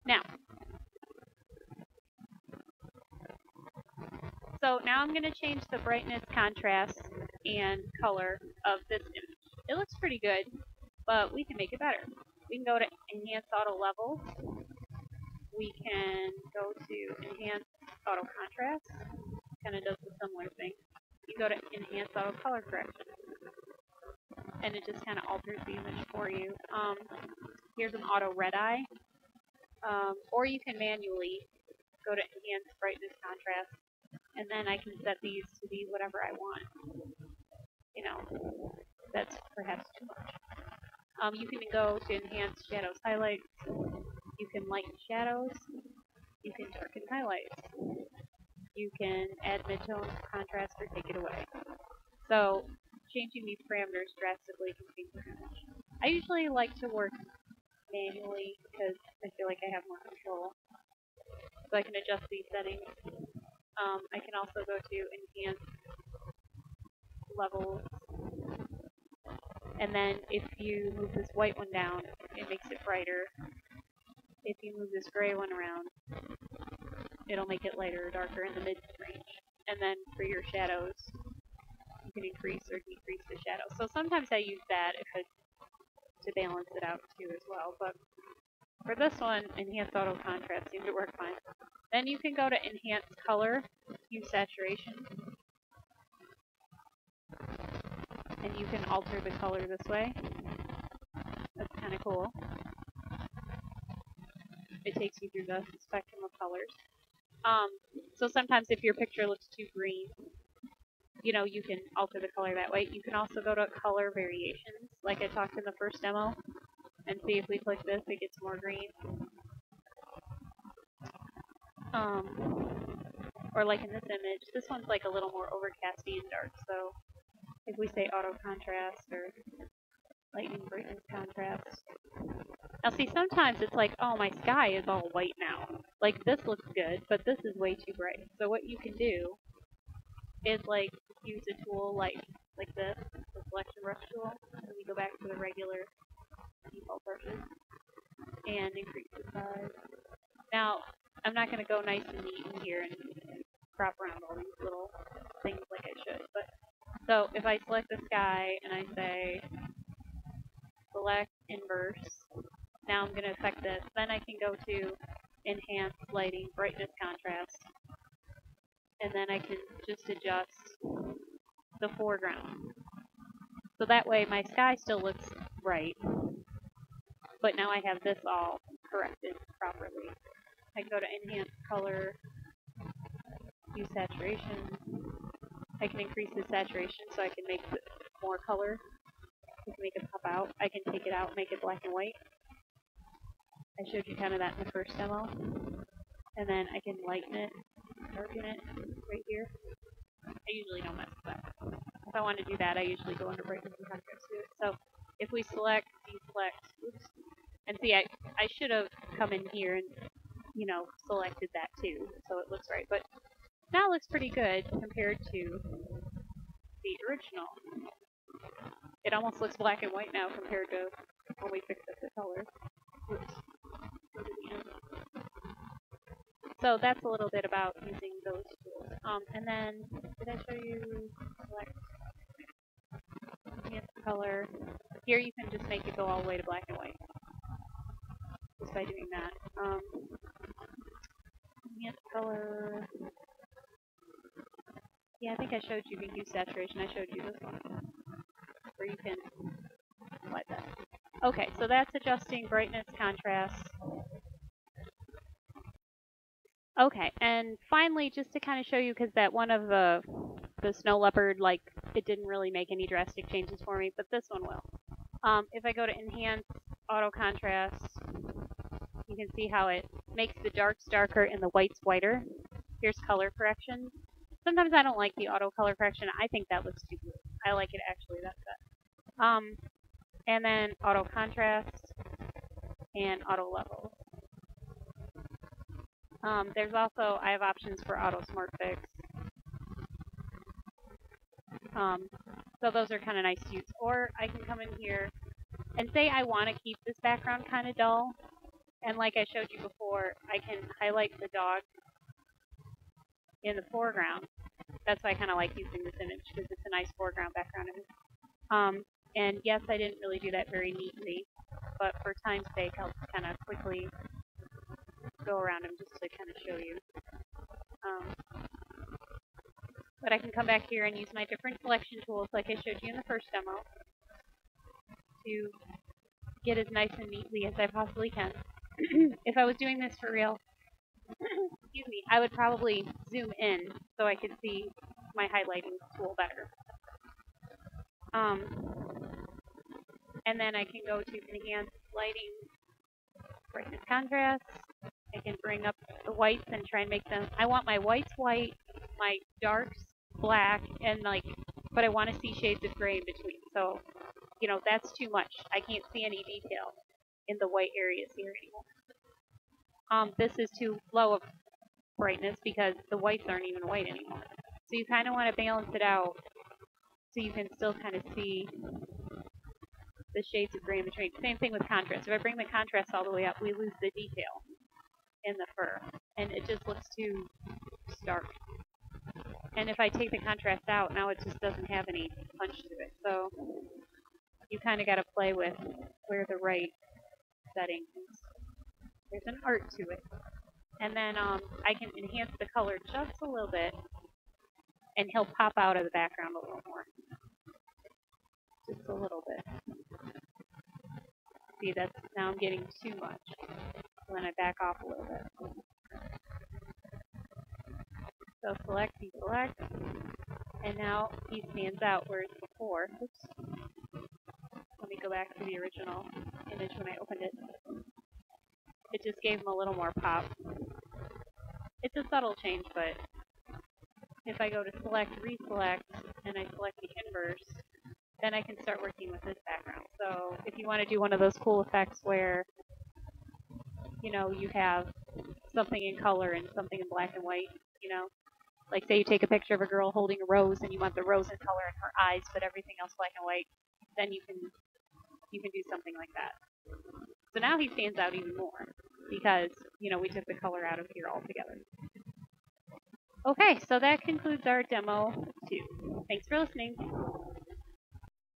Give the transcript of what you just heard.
Now, so now I'm going to change the brightness, contrast, and color of this image. It looks pretty good, but we can make it better. We can go to Enhance Auto Levels. We can go to Enhance Auto Contrast. Kind of does a similar thing. You go to Enhance Auto Color Correction, and it just kind of alters the image for you. Here's an Auto Red Eye, or you can manually go to Enhance Brightness, Contrast, and then I can set these to be whatever I want. You know, that's perhaps too much. You can go to Enhance Shadows, Highlights. You can lighten shadows. You can darken highlights. You can add midtones, contrast, or take it away. So changing these parameters drastically can change your image. I usually like to work manually because I feel like I have more control. So I can adjust these settings. I can also go to Enhance Levels. And then if you move this white one down, it makes it brighter. If you move this gray one around, it'll make it lighter or darker in the mid-range. And then for your shadows, you can increase or decrease the shadow. So sometimes I use that to balance it out too as well. But for this one, Enhance Auto Contrast seems to work fine. Then you can go to Enhance Color, Hue Saturation, and you can alter the color this way. That's kind of cool. It takes you through the spectrum of colors. So sometimes if your picture looks too green, you can alter the color that way. You can also go to Color Variations, like I talked in the first demo, and see if we click this, it gets more green. Or like in this image, this one's like a little more overcasty and dark, so if we say Auto Contrast or Lightning Brightness Contrast. Now see, sometimes it's like, oh, my sky is all white now. Like, this looks good, but this is way too bright. So what you can do is like use a tool like this, the selection brush tool, and we go back to the regular default brushes and increase the size. Now, I'm not going to go nice and neat in here and crop around all these little things like I should. But so if I select the sky and I say select inverse, now I'm going to affect this. Then I can go to Enhance Lighting, Brightness, Contrast, and then I can just adjust the foreground. So that way my sky still looks bright, but now I have this all corrected properly. I can go to Enhance Color, Hue Saturation. I can increase the saturation so I can make more color. I can make it pop out. I can take it out and make it black and white. I showed you kind of that in the first demo. And then I can lighten it, darken it right here. I usually don't mess with that. If I want to do that, I usually go under brightness and contrast to it. So if we select, deselect, oops, and see, I should have come in here and, selected that too, so it looks right. But now it looks pretty good compared to the original. It almost looks black and white now compared to when we fixed up the color. Oops. So that's a little bit about using those tools. And then, did I show you select enhance color? Here you can just make it go all the way to black and white just by doing that. Enhance color. Yeah, I think I showed you the hue saturation. I showed you this one, where you can apply that. Okay, so that's adjusting brightness, contrast. Okay, and finally, just to kind of show you, because that one of the snow leopard, like, it didn't really make any drastic changes for me, but this one will. If I go to Enhance Auto Contrast, you can see how it makes the darks darker and the whites whiter. Here's color correction. Sometimes I don't like the auto color correction. I think that looks too blue. I like it actually that set. And then auto contrast and auto level. There's also, I have options for auto smart fix. So those are kind of nice to use. Or I can come in here and say I want to keep this background kind of dull. And like I showed you before, I can highlight the dog in the foreground. That's why I kind of like using this image, because it's a nice foreground background image. And yes, I didn't really do that very neatly, but for time's sake, I'll kind of quickly go around them just to kind of show you. But I can come back here and use my different selection tools like I showed you in the first demo to get as nice and neatly as I possibly can. If I was doing this for real, excuse me, I would probably zoom in so I could see my highlighting tool better. And then I can go to enhance lighting, brightness, contrast. I can bring up the whites and try and make them. I want my whites white, my darks black, and but I want to see shades of gray in between. So, that's too much. I can't see any detail in the white areas here anymore. This is too low of brightness because the whites aren't even white anymore. So you kind of want to balance it out so you can still kind of see the shades of gray in between. Same thing with contrast. If I bring the contrast all the way up, we lose the detail in the fur, and it just looks too stark. And if I take the contrast out, now it just doesn't have any punch to it. So you kind of got to play with where the right setting is. There's an art to it. And then I can enhance the color just a little bit, and he'll pop out of the background a little more. Just a little bit. See, now I'm getting too much. So then I back off a little bit. So select, deselect, and now he stands out, whereas before, oops, let me go back to the original image when I opened it. It just gave him a little more pop. It's a subtle change, but if I go to select, reselect, and I select the inverse, then I can start working with this background. So if you want to do one of those cool effects where, you have something in color and something in black and white, like say you take a picture of a girl holding a rose and you want the rose in color in her eyes, but everything else black and white, then you can do something like that. So now he stands out even more because, we took the color out of here altogether. Okay, so that concludes our demo 2. Thanks for listening.